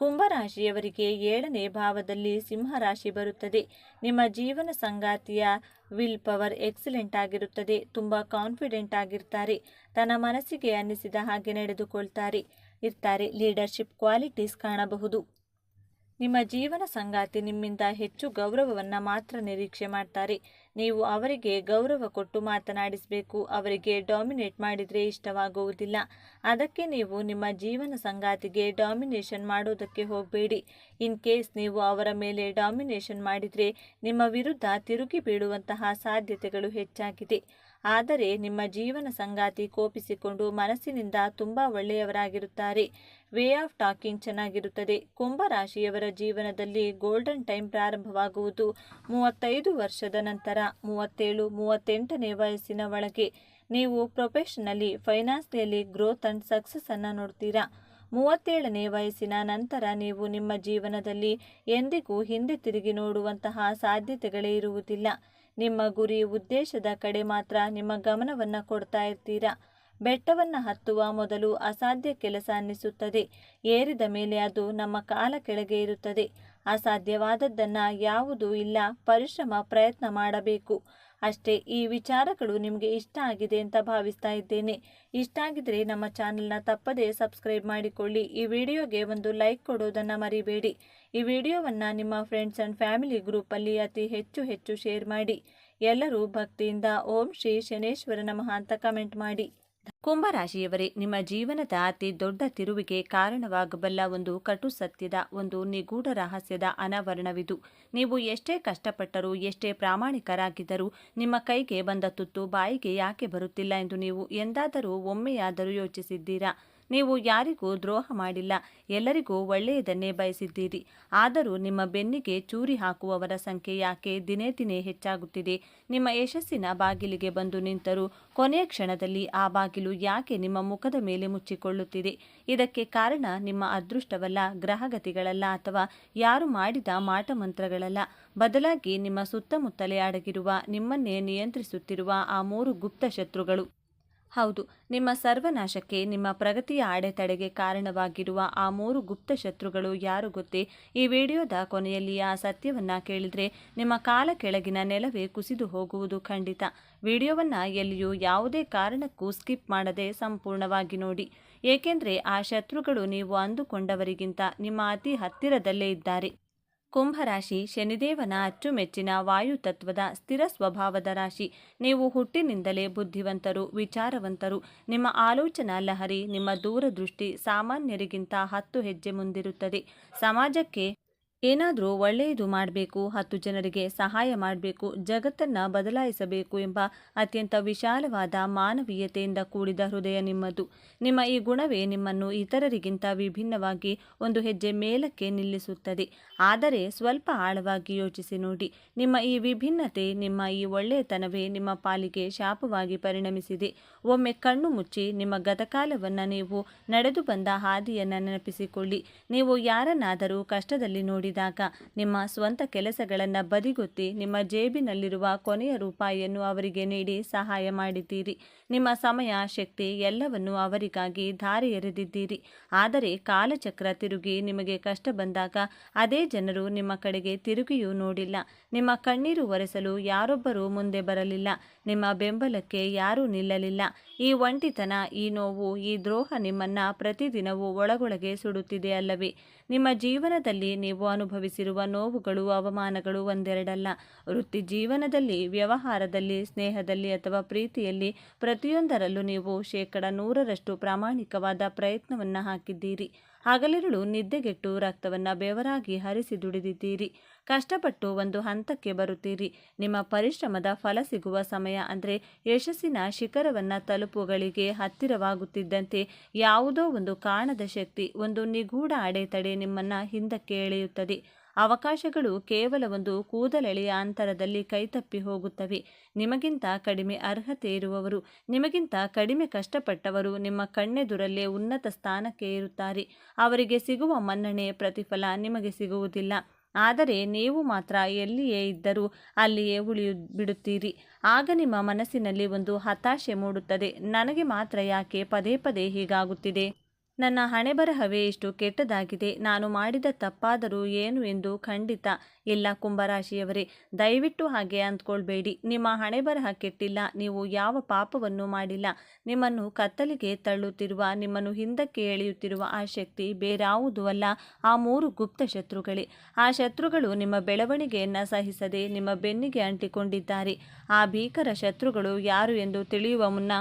ಕುಂಭರಾಶಿಯವರಿಗೆ 7ನೇ ಭಾವದಲ್ಲಿ ಸಿಂಹರಾಶಿ ಬರುತ್ತದೆ. ನಿಮ್ಮ ಜೀವನ ಸಂಗಾತಿಯ ವಿಲ್ ಪವರ್ ಎಕ್ಸಲೆಂಟ್ ಆಗಿರುತ್ತದೆ. ತುಂಬ ಕಾನ್ಫಿಡೆಂಟ್ ಆಗಿರ್ತಾರೆ. ತನ್ನ ಮನಸ್ಸಿಗೆ ಅನ್ನಿಸಿದ ಹಾಗೆ ನಡೆದುಕೊಳ್ತಾರೆ ಇರ್ತಾರೆ. ಲೀಡರ್ಶಿಪ್ ಕ್ವಾಲಿಟೀಸ್ ಕಾಣಬಹುದು. ನಿಮ್ಮ ಜೀವನ ಸಂಗಾತಿ ನಿಮ್ಮಿಂದ ಹೆಚ್ಚು ಗೌರವವನ್ನು ಮಾತ್ರ ನಿರೀಕ್ಷೆ ಮಾಡ್ತಾರೆ. ನೀವು ಅವರಿಗೆ ಗೌರವ ಕೊಟ್ಟು ಮಾತನಾಡಿಸಬೇಕು. ಅವರಿಗೆ ಡಾಮಿನೇಟ್ ಮಾಡಿದರೆ ಇಷ್ಟವಾಗುವುದಿಲ್ಲ. ಅದಕ್ಕೆ ನೀವು ನಿಮ್ಮ ಜೀವನ ಸಂಗಾತಿಗೆ ಡಾಮಿನೇಷನ್ ಮಾಡೋದಕ್ಕೆ ಹೋಗಬೇಡಿ. ಇನ್ ಕೇಸ್ ನೀವು ಅವರ ಮೇಲೆ ಡಾಮಿನೇಷನ್ ಮಾಡಿದರೆ ನಿಮ್ಮ ವಿರುದ್ಧ ತಿರುಗಿ ಬೀಳುವಂತಹ ಸಾಧ್ಯತೆಗಳು ಹೆಚ್ಚಾಗಿದೆ. ಆದರೆ ನಿಮ್ಮ ಜೀವನ ಸಂಗಾತಿ ಕೋಪಿಸಿಕೊಂಡು ಮನಸ್ಸಿನಿಂದ ತುಂಬ ಒಳ್ಳೆಯವರಾಗಿರುತ್ತಾರೆ. ವೇ ಆಫ್ ಟಾಕಿಂಗ್ ಚೆನ್ನಾಗಿರುತ್ತದೆ. ಕುಂಭರಾಶಿಯವರ ಜೀವನದಲ್ಲಿ ಗೋಲ್ಡನ್ ಟೈಮ್ ಪ್ರಾರಂಭವಾಗುವುದು 35 ವರ್ಷದ ನಂತರ. 37-38ನೇ ವಯಸ್ಸಿನ ಒಳಗೆ ನೀವು professionally, financially growth and success ಅನ್ನು ನೋಡ್ತೀರಾ. 37ನೇ ವಯಸ್ಸಿನ ನಂತರ ನೀವು ನಿಮ್ಮ ಜೀವನದಲ್ಲಿ ಎಂದಿಗೂ ಹಿಂದೆ ತಿರುಗಿ ನೋಡುವಂತಹ ಸಾಧ್ಯತೆಗಳೇ ಇರುವುದಿಲ್ಲ. ನಿಮ್ಮ ಗುರಿ, ಉದ್ದೇಶದ ಕಡೆ ಮಾತ್ರ ನಿಮ್ಮ ಗಮನವನ್ನು ಕೊಡ್ತಾ ಇರ್ತೀರಾ. ಬೆಟ್ಟವನ್ನು ಹತ್ತುವ ಮೊದಲು ಅಸಾಧ್ಯ ಕೆಲಸ ಅನ್ನಿಸುತ್ತದೆ. ಏರಿದ ಮೇಲೆ ಅದು ನಮ್ಮ ಕಾಲ ಕೆಳಗೆ ಇರುತ್ತದೆ. ಅಸಾಧ್ಯವಾದದ್ದನ್ನು ಯಾವುದೂ ಇಲ್ಲ. ಪರಿಶ್ರಮ, ಪ್ರಯತ್ನ ಮಾಡಬೇಕು ಅಷ್ಟೇ. ಈ ವಿಚಾರಗಳು ನಿಮಗೆ ಇಷ್ಟ ಆಗಿದೆ ಅಂತ ಭಾವಿಸ್ತಾ ಇದ್ದೇನೆ. ಇಷ್ಟ ಆಗಿದ್ರೆ ನಮ್ಮ ಚಾನಲ್ನ ತಪ್ಪದೇ ಸಬ್ಸ್ಕ್ರೈಬ್ ಮಾಡಿಕೊಳ್ಳಿ. ಈ ವಿಡಿಯೋಗೆ ಒಂದು ಲೈಕ್ ಕೊಡೋದನ್ನು ಮರಿಬೇಡಿ. ಈ ವಿಡಿಯೋವನ್ನು ನಿಮ್ಮ ಫ್ರೆಂಡ್ಸ್ ಆ್ಯಂಡ್ ಫ್ಯಾಮಿಲಿ ಗ್ರೂಪಲ್ಲಿ ಅತಿ ಹೆಚ್ಚು ಶೇರ್ ಮಾಡಿ. ಎಲ್ಲರೂ ಭಕ್ತಿಯಿಂದ ಓಂ ಶ್ರೀ ಶನೇಶ್ವರ ನಮಃ ಅಂತ ಕಮೆಂಟ್ ಮಾಡಿ. ಕುಂಭರಾಶಿಯವರೇ, ನಿಮ್ಮ ಜೀವನದ ಅತಿ ದೊಡ್ಡ ತಿರುವಿಗೆ ಕಾರಣವಾಗಬಲ್ಲ ಒಂದು ಕಟು ಸತ್ಯದ, ಒಂದು ನಿಗೂಢ ರಹಸ್ಯದ ಅನಾವರಣವಿದು. ನೀವು ಎಷ್ಟೇ ಕಷ್ಟಪಟ್ಟರೂ, ಎಷ್ಟೇ ಪ್ರಾಮಾಣಿಕರಾಗಿದ್ದರೂ ನಿಮ್ಮ ಕೈಗೆ ಬಂದ ತುತ್ತು ಬಾಯಿಗೆ ಯಾಕೆ ಬರುತ್ತಿಲ್ಲ ಎಂದು ನೀವು ಎಂದಾದರೂ ಒಮ್ಮೆಯಾದರೂ ಯೋಚಿಸಿದ್ದೀರಾ? ನೀವು ಯಾರಿಗೂ ದ್ರೋಹ ಮಾಡಿಲ್ಲ, ಎಲ್ಲರಿಗೂ ಒಳ್ಳೆಯದನ್ನೇ ಬಯಸಿದ್ದೀರಿ. ಆದರೂ ನಿಮ್ಮ ಬೆನ್ನಿಗೆ ಚೂರಿ ಹಾಕುವವರ ಸಂಖ್ಯೆ ಯಾಕೆ ದಿನೇ ದಿನೇ ಹೆಚ್ಚಾಗುತ್ತಿದೆ? ನಿಮ್ಮ ಯಶಸ್ಸಿನ ಬಾಗಿಲಿಗೆ ಬಂದು ನಿಂತರೂ ಕೊನೆಯ ಕ್ಷಣದಲ್ಲಿ ಆ ಬಾಗಿಲು ಯಾಕೆ ನಿಮ್ಮ ಮುಖದ ಮೇಲೆ ಮುಚ್ಚಿಕೊಳ್ಳುತ್ತಿದೆ? ಇದಕ್ಕೆ ಕಾರಣ ನಿಮ್ಮ ಅದೃಷ್ಟವಲ್ಲ, ಗ್ರಹಗತಿಗಳಲ್ಲ, ಅಥವಾ ಯಾರು ಮಾಡಿದ ಮಾಟಮಂತ್ರಗಳಲ್ಲ. ಬದಲಾಗಿ ನಿಮ್ಮ ಸುತ್ತಮುತ್ತಲೇ ಅಡಗಿರುವ, ನಿಮ್ಮನ್ನೇ ನಿಯಂತ್ರಿಸುತ್ತಿರುವ ಆ 3 ಗುಪ್ತ ಶತ್ರುಗಳು. ಹೌದು, ನಿಮ್ಮ ಸರ್ವನಾಶಕ್ಕೆ, ನಿಮ್ಮ ಪ್ರಗತಿಯ ಅಡೆತಡೆಗೆ ಕಾರಣವಾಗಿರುವ ಆ 3 ಗುಪ್ತ ಶತ್ರುಗಳು ಯಾರು ಗೊತ್ತೇ? ಈ ವಿಡಿಯೋದ ಕೊನೆಯಲ್ಲಿ ಆ ಸತ್ಯವನ್ನ ಕೇಳಿದ್ರೆ ನಿಮ್ಮ ಕಾಲ ಕೆಳಗಿನ ನೆಲವೇ ಕುಸಿದು ಹೋಗುವುದು ಖಂಡಿತ. ವಿಡಿಯೋವನ್ನ ಎಲ್ಲಿಯೂ ಯಾವುದೇ ಕಾರಣಕ್ಕೂ ಸ್ಕಿಪ್ ಮಾಡದೆ ಸಂಪೂರ್ಣವಾಗಿ ನೋಡಿ. ಏಕೆಂದ್ರೆ ಆ ಶತ್ರುಗಳು ನೀವು ಅಂದುಕೊಂಡವರಿಗಿಂತ ನಿಮ್ಮ ಅತಿ ಹತ್ತಿರದಲ್ಲೇ ಇದ್ದಾರೆ. ಕುಂಭರಾಶಿ ಶನಿದೇವನ ಅಚ್ಚುಮೆಚ್ಚಿನ ವಾಯುತತ್ವದ ಸ್ಥಿರ ಸ್ವಭಾವದ ರಾಶಿ. ನೀವು ಹುಟ್ಟಿನಿಂದಲೇ ಬುದ್ಧಿವಂತರು, ವಿಚಾರವಂತರು. ನಿಮ್ಮ ಆಲೋಚನಾ ಲಹರಿ, ನಿಮ್ಮ ದೂರದೃಷ್ಟಿ ಸಾಮಾನ್ಯರಿಗಿಂತ 10 ಹೆಜ್ಜೆ ಮುಂದಿರುತ್ತದೆ. ಸಮಾಜಕ್ಕೆ ಏನಾದರೂ ಒಳ್ಳೆಯದು ಮಾಡಬೇಕು, 10 ಜನರಿಗೆ ಸಹಾಯ ಮಾಡಬೇಕು, ಜಗತ್ತನ್ನು ಬದಲಾಯಿಸಬೇಕು ಎಂಬ ಅತ್ಯಂತ ವಿಶಾಲವಾದ ಮಾನವೀಯತೆಯಿಂದ ಕೂಡಿದ ಹೃದಯ ನಿಮ್ಮದು. ನಿಮ್ಮ ಈ ಗುಣವೇ ನಿಮ್ಮನ್ನು ಇತರರಿಗಿಂತ ವಿಭಿನ್ನವಾಗಿ ಒಂದು ಹೆಜ್ಜೆ ಮೇಲಕ್ಕೆ ನಿಲ್ಲಿಸುತ್ತದೆ. ಆದರೆ ಸ್ವಲ್ಪ ಆಳವಾಗಿ ಯೋಚಿಸಿ ನೋಡಿ, ನಿಮ್ಮ ಈ ವಿಭಿನ್ನತೆ, ನಿಮ್ಮ ಈ ಒಳ್ಳೆಯತನವೇ ನಿಮ್ಮ ಪಾಲಿಗೆ ಶಾಪವಾಗಿ ಪರಿಣಮಿಸಿದೆ. ಒಮ್ಮೆ ಕಣ್ಣು ಮುಚ್ಚಿ ನಿಮ್ಮ ಗತಕಾಲವನ್ನು, ನೀವು ನಡೆದು ಬಂದ ಹಾದಿಯನ್ನು ನೆನಪಿಸಿಕೊಳ್ಳಿ. ನೀವು ಯಾರನ್ನಾದರೂ ಕಷ್ಟದಲ್ಲಿ ನೋಡಿದಾಗ ನಿಮ್ಮ ಸ್ವಂತ ಕೆಲಸಗಳನ್ನು ಬದಿಗೊತ್ತಿ ನಿಮ್ಮ ಜೇಬಿನಲ್ಲಿರುವ ಕೊನೆಯ ರೂಪಾಯಿಯನ್ನು ಅವರಿಗೆ ನೀಡಿ ಸಹಾಯ ಮಾಡಿದ್ದೀರಿ. ನಿಮ್ಮ ಸಮಯ, ಶಕ್ತಿ ಎಲ್ಲವನ್ನೂ ಅವರಿಗಾಗಿ ಧಾರೆ ಎರೆದಿದ್ದೀರಿ. ಆದರೆ ಕಾಲಚಕ್ರ ತಿರುಗಿ ನಿಮಗೆ ಕಷ್ಟ ಬಂದಾಗ ಅದೇ ಜನರು ನಿಮ್ಮ ಕಡೆಗೆ ತಿರುಗಿಯೂ ನೋಡಿಲ್ಲ. ನಿಮ್ಮ ಕಣ್ಣೀರು ಒರೆಸಲು ಯಾರೊಬ್ಬರೂ ಮುಂದೆ ಬರಲಿಲ್ಲ. ನಿಮ್ಮ ಬೆಂಬಲಕ್ಕೆ ಯಾರೂ ನಿಲ್ಲಲಿಲ್ಲ. ಈ ಒಂಟಿತನ, ಈ ನೋವು, ಈ ದ್ರೋಹ ನಿಮ್ಮನ್ನ ಪ್ರತಿದಿನವೂ ಒಳಗೊಳಗೆ ಸುಡುತ್ತಿದೆ ಅಲ್ಲವೇ? ನಿಮ್ಮ ಜೀವನದಲ್ಲಿ ನೀವು ಅನುಭವಿಸಿರುವ ನೋವುಗಳು, ಅವಮಾನಗಳು ಒಂದೆರಡಲ್ಲ. ವೃತ್ತಿ ಜೀವನದಲ್ಲಿ, ವ್ಯವಹಾರದಲ್ಲಿ, ಸ್ನೇಹದಲ್ಲಿ ಅಥವಾ ಪ್ರೀತಿಯಲ್ಲಿ ಪ್ರತಿಯೊಂದರಲ್ಲೂ ನೀವು 100% ಪ್ರಾಮಾಣಿಕವಾದ ಪ್ರಯತ್ನವನ್ನು ಹಾಕಿದ್ದೀರಿ. ಹಗಲಿರುಳು ನಿದ್ದೆಗೆಟ್ಟು ರಕ್ತವನ್ನು ಬೆವರಾಗಿ ಹರಿಸಿ ದುಡಿದಿದ್ದೀರಿ. ಕಷ್ಟಪಟ್ಟು ಒಂದು ಹಂತಕ್ಕೆ ಬರುತ್ತೀರಿ. ನಿಮ್ಮ ಪರಿಶ್ರಮದ ಫಲ ಸಿಗುವ ಸಮಯ, ಅಂದರೆ ಯಶಸ್ಸಿನ ಶಿಖರವನ್ನು ತಲುಪುಗಳಿಗೆ ಹತ್ತಿರವಾಗುತ್ತಿದ್ದಂತೆ ಯಾವುದೋ ಒಂದು ಕಾಣದ ಶಕ್ತಿ, ಒಂದು ನಿಗೂಢ ಅಡೆತಡೆ ನಿಮ್ಮನ್ನು ಹಿಂದಕ್ಕೆ ಎಳೆಯುತ್ತದೆ. ಅವಕಾಶಗಳು ಕೇವಲ ಒಂದು ಕೂದಲೆಳೆಯ ಅಂತರದಲ್ಲಿ ಕೈತಪ್ಪಿ ಹೋಗುತ್ತವೆ. ನಿಮಗಿಂತ ಕಡಿಮೆ ಅರ್ಹತೆ ಇರುವವರು, ನಿಮಗಿಂತ ಕಡಿಮೆ ಕಷ್ಟಪಟ್ಟವರು ನಿಮ್ಮ ಕಣ್ಣೆದುರಲ್ಲೇ ಉನ್ನತ ಸ್ಥಾನಕ್ಕೆ ಏರುತ್ತಾರೆ. ಅವರಿಗೆ ಸಿಗುವ ಮನ್ನಣೆ, ಪ್ರತಿಫಲ ನಿಮಗೆ ಸಿಗುವುದಿಲ್ಲ. ಆದರೆ ನೀವು ಮಾತ್ರ ಎಲ್ಲಿಯೇ ಇದ್ದರೂ ಅಲ್ಲಿಯೇ ಬಿಡುತ್ತೀರಿ. ಆಗ ನಿಮ್ಮ ಮನಸ್ಸಿನಲ್ಲಿ ಒಂದು ಹತಾಶೆ ಮೂಡುತ್ತದೆ. ನನಗೆ ಮಾತ್ರ ಯಾಕೆ ಪದೇ ಪದೇ ಹೀಗಾಗುತ್ತಿದೆ? ನನ್ನ ಹಣೆಬರಹವೇ ಇಷ್ಟು ಕೆಟ್ಟದಾಗಿದೆ. ನಾನು ಮಾಡಿದ ತಪ್ಪಾದರೂ ಏನು ಎಂದು? ಖಂಡಿತ ಇಲ್ಲ ಕುಂಭರಾಶಿಯವರೇ, ದಯವಿಟ್ಟು ಹಾಗೆ ಅಂದ್ಕೊಳ್ಬೇಡಿ. ನಿಮ್ಮ ಹಣೆಬರಹ ಕೆಟ್ಟಿಲ್ಲ. ನೀವು ಯಾವ ಪಾಪವನ್ನೂ ಮಾಡಿಲ್ಲ. ನಿಮ್ಮನ್ನು ಕತ್ತಲಿಗೆ ತಳ್ಳುತ್ತಿರುವ, ನಿಮ್ಮನ್ನು ಹಿಂದಕ್ಕೆ ಎಳೆಯುತ್ತಿರುವ ಆ ಶಕ್ತಿ ಬೇರಾವುದೂ ಅಲ್ಲ, ಆ 3 ಗುಪ್ತ ಶತ್ರುಗಳೇ. ಆ ಶತ್ರುಗಳು ನಿಮ್ಮ ಬೆಳವಣಿಗೆಯನ್ನು ಸಹಿಸದೆ ನಿಮ್ಮ ಬೆನ್ನಿಗೆ ಅಂಟಿಕೊಂಡಿದ್ದಾರೆ. ಆ ಭೀಕರ ಶತ್ರುಗಳು ಯಾರು ಎಂದು ತಿಳಿಯುವ ಮುನ್ನ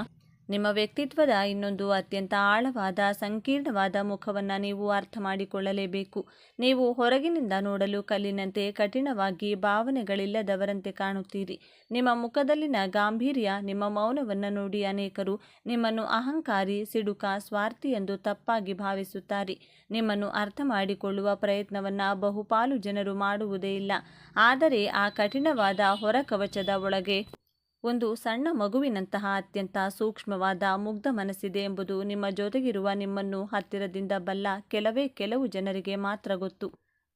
ನಿಮ್ಮ ವ್ಯಕ್ತಿತ್ವದ ಇನ್ನೊಂದು ಅತ್ಯಂತ ಆಳವಾದ, ಸಂಕೀರ್ಣವಾದ ಮುಖವನ್ನು ನೀವು ಅರ್ಥ ಮಾಡಿಕೊಳ್ಳಲೇಬೇಕು. ನೀವು ಹೊರಗಿನಿಂದ ನೋಡಲು ಕಲ್ಲಿನಂತೆ, ಕಠಿಣವಾಗಿ, ಭಾವನೆಗಳಿಲ್ಲದವರಂತೆ ಕಾಣುತ್ತೀರಿ. ನಿಮ್ಮ ಮುಖದಲ್ಲಿನ ಗಾಂಭೀರ್ಯ, ನಿಮ್ಮ ಮೌನವನ್ನು ನೋಡಿ ಅನೇಕರು ನಿಮ್ಮನ್ನು ಅಹಂಕಾರಿ, ಸಿಡುಕ, ಸ್ವಾರ್ಥಿ ಎಂದು ತಪ್ಪಾಗಿ ಭಾವಿಸುತ್ತಾರೆ. ನಿಮ್ಮನ್ನು ಅರ್ಥ ಮಾಡಿಕೊಳ್ಳುವ ಪ್ರಯತ್ನವನ್ನು ಬಹುಪಾಲು ಜನರು ಮಾಡುವುದೇ ಇಲ್ಲ. ಆದರೆ ಆ ಕಠಿಣವಾದ ಹೊರಕವಚದ ಒಳಗೆ ಒಂದು ಸಣ್ಣ ಮಗುವಿನಂತಹ ಅತ್ಯಂತ ಸೂಕ್ಷ್ಮವಾದ, ಮುಗ್ಧ ಮನಸ್ಸಿದೆ ಎಂಬುದು ನಿಮ್ಮ ಜೊತೆಗಿರುವ, ನಿಮ್ಮನ್ನು ಹತ್ತಿರದಿಂದ ಬಲ್ಲ ಕೆಲವು ಜನರಿಗೆ ಮಾತ್ರ ಗೊತ್ತು.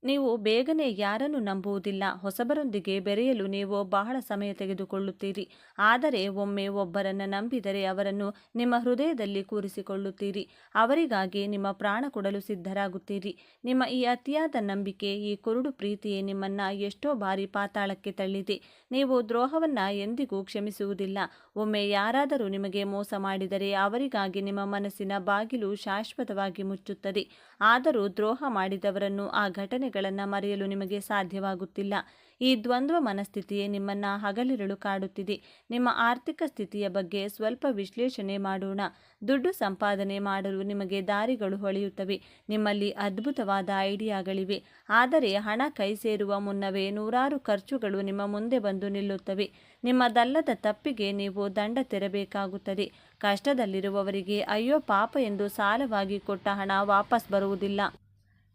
ನೀವು ಬೇಗನೆ ಯಾರನ್ನು ನಂಬುವುದಿಲ್ಲ. ಹೊಸಬರೊಂದಿಗೆ ಬೆರೆಯಲು ನೀವು ಬಹಳ ಸಮಯ ತೆಗೆದುಕೊಳ್ಳುತ್ತೀರಿ. ಆದರೆ ಒಮ್ಮೆ ಒಬ್ಬರನ್ನು ನಂಬಿದರೆ ಅವರನ್ನು ನಿಮ್ಮ ಹೃದಯದಲ್ಲಿ ಕೂರಿಸಿಕೊಳ್ಳುತ್ತೀರಿ. ಅವರಿಗಾಗಿ ನಿಮ್ಮ ಪ್ರಾಣ ಕೊಡಲು ಸಿದ್ಧರಾಗುತ್ತೀರಿ. ನಿಮ್ಮ ಈ ಅತಿಯಾದ ನಂಬಿಕೆ, ಈ ಕುರುಡು ಪ್ರೀತಿಯೇ ನಿಮ್ಮನ್ನು ಎಷ್ಟೋ ಬಾರಿ ಪಾತಾಳಕ್ಕೆ ತಳ್ಳಿದೆ. ನೀವು ದ್ರೋಹವನ್ನು ಎಂದಿಗೂ ಕ್ಷಮಿಸುವುದಿಲ್ಲ. ಒಮ್ಮೆ ಯಾರಾದರೂ ನಿಮಗೆ ಮೋಸ ಮಾಡಿದರೆ ಅವರಿಗಾಗಿ ನಿಮ್ಮ ಮನಸ್ಸಿನ ಬಾಗಿಲು ಶಾಶ್ವತವಾಗಿ ಮುಚ್ಚುತ್ತದೆ. ಆದರೂ ದ್ರೋಹ ಮಾಡಿದವರನ್ನು, ಆ ಘಟನೆಗಳನ್ನು ಮರೆಯಲು ನಿಮಗೆ ಸಾಧ್ಯವಾಗುತ್ತಿಲ್ಲ. ಈ ದ್ವಂದ್ವ ಮನಸ್ಥಿತಿಯೇ ನಿಮ್ಮನ್ನು ಹಗಲಿರುಳು ಕಾಡುತ್ತಿದೆ. ನಿಮ್ಮ ಆರ್ಥಿಕ ಸ್ಥಿತಿಯ ಬಗ್ಗೆ ಸ್ವಲ್ಪ ವಿಶ್ಲೇಷಣೆ ಮಾಡೋಣ. ದುಡ್ಡು ಸಂಪಾದನೆ ಮಾಡಲು ನಿಮಗೆ ದಾರಿಗಳು ಹೊಳೆಯುತ್ತವೆ. ನಿಮ್ಮಲ್ಲಿ ಅದ್ಭುತವಾದ ಐಡಿಯಾಗಳಿವೆ. ಆದರೆ ಹಣ ಕೈ ಸೇರುವ ಮುನ್ನವೇ ನೂರಾರು ಖರ್ಚುಗಳು ನಿಮ್ಮ ಮುಂದೆ ಬಂದು ನಿಲ್ಲುತ್ತವೆ. ನಿಮ್ಮದಲ್ಲದ ತಪ್ಪಿಗೆ ನೀವು ದಂಡ ತೆರಬೇಕಾಗುತ್ತದೆ. ಕಷ್ಟದಲ್ಲಿರುವವರಿಗೆ ಅಯ್ಯೋ ಪಾಪ ಎಂದು ಸಾಲವಾಗಿ ಕೊಟ್ಟ ಹಣ ವಾಪಸ್ ಬರುವುದಿಲ್ಲ.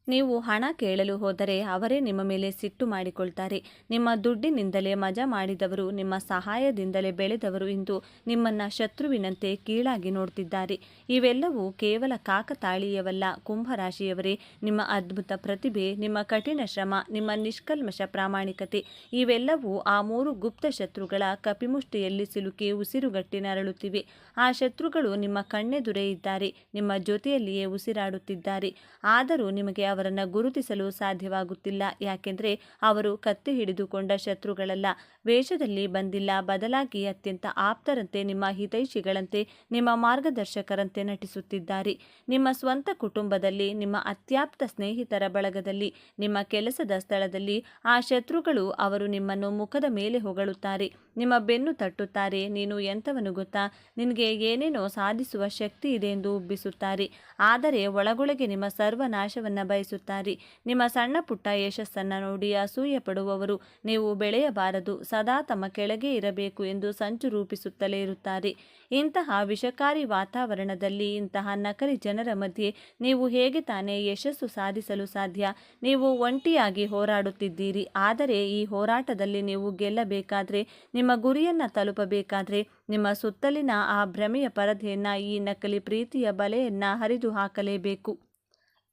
ನೀವು ಹಣ ಕೇಳಲು ಹೋದರೆ ಅವರೇ ನಿಮ್ಮ ಮೇಲೆ ಸಿಟ್ಟು ಮಾಡಿಕೊಳ್ತಾರೆ. ನಿಮ್ಮ ದುಡ್ಡಿನಿಂದಲೇ ಮಜಾ ಮಾಡಿದವರು, ನಿಮ್ಮ ಸಹಾಯದಿಂದಲೇ ಬೆಳೆದವರು ಇಂದು ನಿಮ್ಮನ್ನ ಶತ್ರುವಿನಂತೆ ಕೀಳಾಗಿ ನೋಡ್ತಿದ್ದಾರೆ. ಇವೆಲ್ಲವೂ ಕೇವಲ ಕಾಕತಾಳೀಯವಲ್ಲ ಕುಂಭರಾಶಿಯವರೇ. ನಿಮ್ಮ ಅದ್ಭುತ ಪ್ರತಿಭೆ, ನಿಮ್ಮ ಕಠಿಣ ಶ್ರಮ, ನಿಮ್ಮ ನಿಷ್ಕಲ್ಮಶ ಪ್ರಾಮಾಣಿಕತೆ ಇವೆಲ್ಲವೂ ಆ 3 ಗುಪ್ತ ಶತ್ರುಗಳ ಕಪಿಮುಷ್ಟಿಯಲ್ಲಿ ಸಿಲುಕಿ ಉಸಿರುಗಟ್ಟಿ ನರಳುತ್ತಿವೆ. ಆ ಶತ್ರುಗಳು ನಿಮ್ಮ ಕಣ್ಣೆದುರೇ ಇದ್ದಾರೆ, ನಿಮ್ಮ ಜೊತೆಯಲ್ಲಿಯೇ ಉಸಿರಾಡುತ್ತಿದ್ದಾರೆ. ಆದರೂ ನಿಮಗೆ ಅವರನ್ನು ಗುರುತಿಸಲು ಸಾಧ್ಯವಾಗುತ್ತಿಲ್ಲ. ಯಾಕೆಂದರೆ ಅವರು ಕತ್ತಿ ಹಿಡಿದುಕೊಂಡ ಶತ್ರುಗಳಲ್ಲ, ವೇಷದಲ್ಲಿ ಬಂದಿಲ್ಲ. ಬದಲಾಗಿ ಅತ್ಯಂತ ಆಪ್ತರಂತೆ, ನಿಮ್ಮ ಹಿತೈಷಿಗಳಂತೆ, ನಿಮ್ಮ ಮಾರ್ಗದರ್ಶಕರಂತೆ ನಟಿಸುತ್ತಿದ್ದಾರೆ. ನಿಮ್ಮ ಸ್ವಂತ ಕುಟುಂಬದಲ್ಲಿ, ನಿಮ್ಮ ಅತ್ಯಾಪ್ತ ಸ್ನೇಹಿತರ ಬಳಗದಲ್ಲಿ, ನಿಮ್ಮ ಕೆಲಸದ ಸ್ಥಳದಲ್ಲಿ ಆ ಶತ್ರುಗಳು ಅವರು ನಿಮ್ಮನ್ನು ಮುಖದ ಮೇಲೆ ಹೊಗಳುತ್ತಾರೆ, ನಿಮ್ಮ ಬೆನ್ನು ತಟ್ಟುತ್ತಾರೆ. ನೀನು ಎಂಥವನು ಗೊತ್ತಾ, ನಿನಗೆ ಏನೇನೋ ಸಾಧಿಸುವ ಶಕ್ತಿ ಇದೆ ಎಂದು ಉಬ್ಬಿಸುತ್ತಾರೆ. ಆದರೆ ಒಳಗೊಳಗೆ ನಿಮ್ಮ ಸರ್ವನಾಶವನ್ನು ಬಯಸುತ್ತಾರೆ. ನಿಮ್ಮ ಸಣ್ಣ ಪುಟ್ಟ ಯಶಸ್ಸನ್ನು ನೋಡಿ ಅಸೂಯೆ ಪಡುವವರು ನೀವು ಬೆಳೆಯಬಾರದು, ಸದಾ ತಮ್ಮ ಕೆಳಗೆ ಇರಬೇಕು ಎಂದು ಸಂಚು ರೂಪಿಸುತ್ತಲೇ ಇರುತ್ತಾರೆ. ಇಂತಹ ವಿಷಕಾರಿ ವಾತಾವರಣದಲ್ಲಿ, ಇಂತಹ ನಕಲಿ ಜನರ ಮಧ್ಯೆ ನೀವು ಹೇಗೆ ತಾನೇ ಯಶಸ್ಸು ಸಾಧಿಸಲು ಸಾಧ್ಯ? ನೀವು ಒಂಟಿಯಾಗಿ ಹೋರಾಡುತ್ತಿದ್ದೀರಿ. ಆದರೆ ಈ ಹೋರಾಟದಲ್ಲಿ ನೀವು ಗೆಲ್ಲಬೇಕಾದ್ರೆ, ನಿಮ್ಮ ಗುರಿಯನ್ನು ತಲುಪಬೇಕಾದ್ರೆ, ನಿಮ್ಮ ಸುತ್ತಲಿನ ಆ ಭ್ರಮೆಯ ಪರದೆಯನ್ನು, ಈ ನಕಲಿ ಪ್ರೀತಿಯ ಬಲೆಯನ್ನು ಹರಿದು ಹಾಕಲೇಬೇಕು.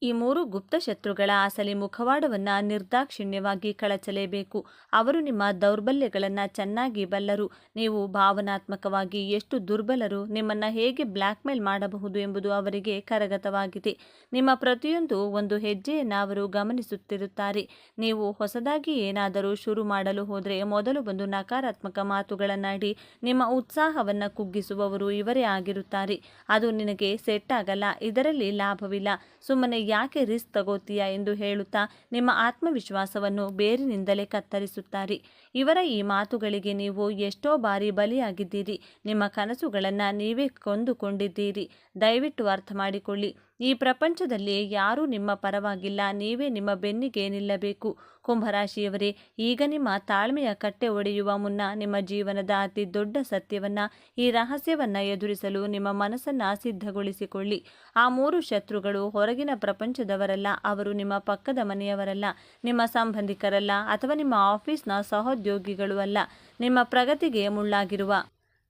ಈ 3 ಗುಪ್ತ ಶತ್ರುಗಳ ಅಸಲಿ ಮುಖವಾಡವನ್ನು ನಿರ್ದಾಕ್ಷಿಣ್ಯವಾಗಿ ಕಳಚಲೇಬೇಕು. ಅವರು ನಿಮ್ಮ ದೌರ್ಬಲ್ಯಗಳನ್ನು ಚೆನ್ನಾಗಿ ಬಲ್ಲರು. ನೀವು ಭಾವನಾತ್ಮಕವಾಗಿ ಎಷ್ಟು ದುರ್ಬಲರು, ನಿಮ್ಮನ್ನು ಹೇಗೆ ಬ್ಲ್ಯಾಕ್ಮೇಲ್ ಮಾಡಬಹುದು ಎಂಬುದು ಅವರಿಗೆ ಕರಗತವಾಗಿದೆ. ನಿಮ್ಮ ಪ್ರತಿಯೊಂದು ಒಂದು ಹೆಜ್ಜೆಯನ್ನು ಅವರು ಗಮನಿಸುತ್ತಿರುತ್ತಾರೆ. ನೀವು ಹೊಸದಾಗಿ ಏನಾದರೂ ಶುರು ಮಾಡಲು ಹೋದರೆ ಮೊದಲು ಒಂದು ನಕಾರಾತ್ಮಕ ಮಾತುಗಳನ್ನಾಡಿ ನಿಮ್ಮ ಉತ್ಸಾಹವನ್ನು ಕುಗ್ಗಿಸುವವರು ಇವರೇ ಆಗಿರುತ್ತಾರೆ. ಅದು ನಿನಗೆ ಸೆಟ್ ಆಗಲ್ಲ, ಇದರಲ್ಲಿ ಲಾಭವಿಲ್ಲ, ಸುಮ್ಮನೆ ಯಾಕೆ ರಿಸ್ಕ್ ತಗೋತೀಯಾ ಎಂದು ಹೇಳುತ್ತಾ ನಿಮ್ಮ ಆತ್ಮವಿಶ್ವಾಸವನ್ನು ಬೇರಿನಿಂದಲೇ ಕತ್ತರಿಸುತ್ತಾರೆ. ಇವರ ಈ ಮಾತುಗಳಿಗೆ ನೀವು ಎಷ್ಟೋ ಬಾರಿ ಬಲಿಯಾಗಿದ್ದೀರಿ. ನಿಮ್ಮ ಕನಸುಗಳನ್ನು ನೀವೇ ಕೊಂದುಕೊಂಡಿದ್ದೀರಿ. ದಯವಿಟ್ಟು ಅರ್ಥ ಮಾಡಿಕೊಳ್ಳಿ, ಈ ಪ್ರಪಂಚದಲ್ಲಿ ಯಾರೂ ನಿಮ್ಮ ಪರವಾಗಿಲ್ಲ, ನೀವೇ ನಿಮ್ಮ ಬೆನ್ನಿಗೆ ನಿಲ್ಲಬೇಕು. ಕುಂಭರಾಶಿಯವರೇ, ಈಗ ನಿಮ್ಮ ತಾಳ್ಮೆಯ ಕಟ್ಟೆ ಒಡೆಯುವ ಮುನ್ನ ನಿಮ್ಮ ಜೀವನದ ಅತಿ ದೊಡ್ಡ ಸತ್ಯವನ್ನು, ಈ ರಹಸ್ಯವನ್ನು ಎದುರಿಸಲು ನಿಮ್ಮ ಮನಸ್ಸನ್ನು ಸಿದ್ಧಗೊಳಿಸಿಕೊಳ್ಳಿ. ಆ 3 ಶತ್ರುಗಳು ಹೊರಗಿನ ಪ್ರಪಂಚದವರಲ್ಲ, ಅವರು ನಿಮ್ಮ ಪಕ್ಕದ ಮನೆಯವರಲ್ಲ, ನಿಮ್ಮ ಸಂಬಂಧಿಕರಲ್ಲ, ಅಥವಾ ನಿಮ್ಮ ಆಫೀಸ್ನ ಸಹೋದ್ಯೋಗಿಗಳು ಅಲ್ಲ. ನಿಮ್ಮ ಪ್ರಗತಿಗೆ ಮುಳ್ಳಾಗಿರುವ,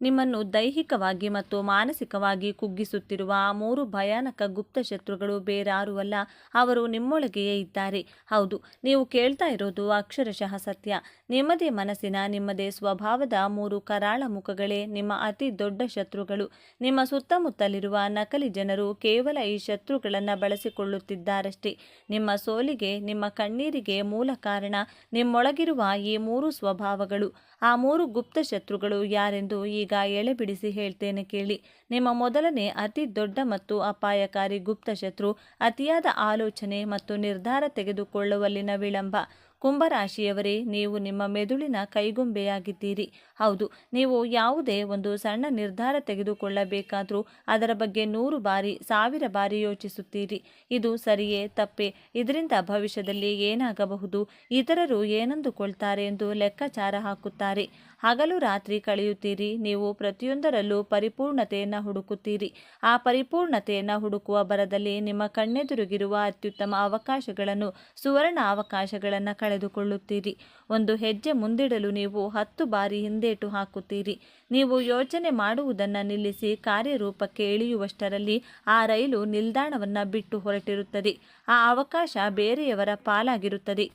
ನಿಮ್ಮನ್ನು ದೈಹಿಕವಾಗಿ ಮತ್ತು ಮಾನಸಿಕವಾಗಿ ಕುಗ್ಗಿಸುತ್ತಿರುವ ಆ 3 ಭಯಾನಕ ಗುಪ್ತ ಶತ್ರುಗಳು ಬೇರಾರೂ ಅಲ್ಲ, ಅವರು ನಿಮ್ಮೊಳಗೆಯೇ ಇದ್ದಾರೆ. ಹೌದು, ನೀವು ಕೇಳ್ತಾ ಇರೋದು ಅಕ್ಷರಶಃ ಸತ್ಯ. ನಿಮ್ಮದೇ ಮನಸ್ಸಿನ, ನಿಮ್ಮದೇ ಸ್ವಭಾವದ 3 ಕರಾಳ ಮುಖಗಳೇ ನಿಮ್ಮ ಅತಿ ದೊಡ್ಡ ಶತ್ರುಗಳು. ನಿಮ್ಮ ಸುತ್ತಮುತ್ತಲಿರುವ ನಕಲಿ ಜನರು ಕೇವಲ ಈ ಶತ್ರುಗಳನ್ನು ಬಳಸಿಕೊಳ್ಳುತ್ತಿದ್ದಾರಷ್ಟೇ. ನಿಮ್ಮ ಸೋಲಿಗೆ, ನಿಮ್ಮ ಕಣ್ಣೀರಿಗೆ ಮೂಲ ಕಾರಣ ನಿಮ್ಮೊಳಗಿರುವ ಈ 3 ಸ್ವಭಾವಗಳು. ಆ 3 ಗುಪ್ತ ಶತ್ರುಗಳು ಯಾರೆಂದು ಈಗ ಎಳೆಬಿಡಿಸಿ ಹೇಳ್ತೇನೆ ಕೇಳಿ. ನಿಮ್ಮ ಮೊದಲನೇ ಅತಿ ದೊಡ್ಡ ಮತ್ತು ಅಪಾಯಕಾರಿ ಗುಪ್ತ ಶತ್ರು ಅತಿಯಾದ ಆಲೋಚನೆ ಮತ್ತು ನಿರ್ಧಾರ ತೆಗೆದುಕೊಳ್ಳುವಲ್ಲಿನ ವಿಳಂಬ. ಕುಂಭರಾಶಿಯವರೇ, ನೀವು ನಿಮ್ಮ ಮೆದುಳಿನ ಕೈಗೊಂಬೆಯಾಗಿದ್ದೀರಿ. ಹೌದು, ನೀವು ಯಾವುದೇ ಒಂದು ಸಣ್ಣ ನಿರ್ಧಾರ ತೆಗೆದುಕೊಳ್ಳಬೇಕಾದರೂ ಅದರ ಬಗ್ಗೆ 100 ಬಾರಿ, 1000 ಬಾರಿ ಯೋಚಿಸುತ್ತೀರಿ. ಇದು ಸರಿಯೇ, ತಪ್ಪೇ, ಇದರಿಂದ ಭವಿಷ್ಯದಲ್ಲಿ ಏನಾಗಬಹುದು, ಇತರರು ಏನಂದುಕೊಳ್ತಾರೆ ಎಂದು ಲೆಕ್ಕಾಚಾರ ಹಾಕುತ್ತಾರೆ. ಹಗಲು ರಾತ್ರಿ ಕಳೆಯುತ್ತೀರಿ. ನೀವು ಪ್ರತಿಯೊಂದರಲ್ಲೂ ಪರಿಪೂರ್ಣತೆಯನ್ನು ಹುಡುಕುತ್ತೀರಿ. ಆ ಪರಿಪೂರ್ಣತೆಯನ್ನು ಹುಡುಕುವ ಭರದಲ್ಲಿ ನಿಮ್ಮ ಕಣ್ಣೆದುರಿಗಿರುವ ಅತ್ಯುತ್ತಮ ಅವಕಾಶಗಳನ್ನು, ಸುವರ್ಣ ಅವಕಾಶಗಳನ್ನು ಕಳೆದುಕೊಳ್ಳುತ್ತೀರಿ. ಒಂದು ಹೆಜ್ಜೆ ಮುಂದಿಡಲು ನೀವು 10 ಬಾರಿ ಹಿಂದೇಟು ಹಾಕುತ್ತೀರಿ. ನೀವು ಯೋಚನೆ ಮಾಡುವುದನ್ನು ನಿಲ್ಲಿಸಿ ಕಾರ್ಯರೂಪಕ್ಕೆ ಇಳಿಯುವಷ್ಟರಲ್ಲಿ ಆ ರೈಲು ನಿಲ್ದಾಣವನ್ನು ಬಿಟ್ಟು ಹೊರಟಿರುತ್ತದೆ. ಆ ಅವಕಾಶ ಬೇರೆಯವರ ಪಾಲಾಗಿರುತ್ತದೆ.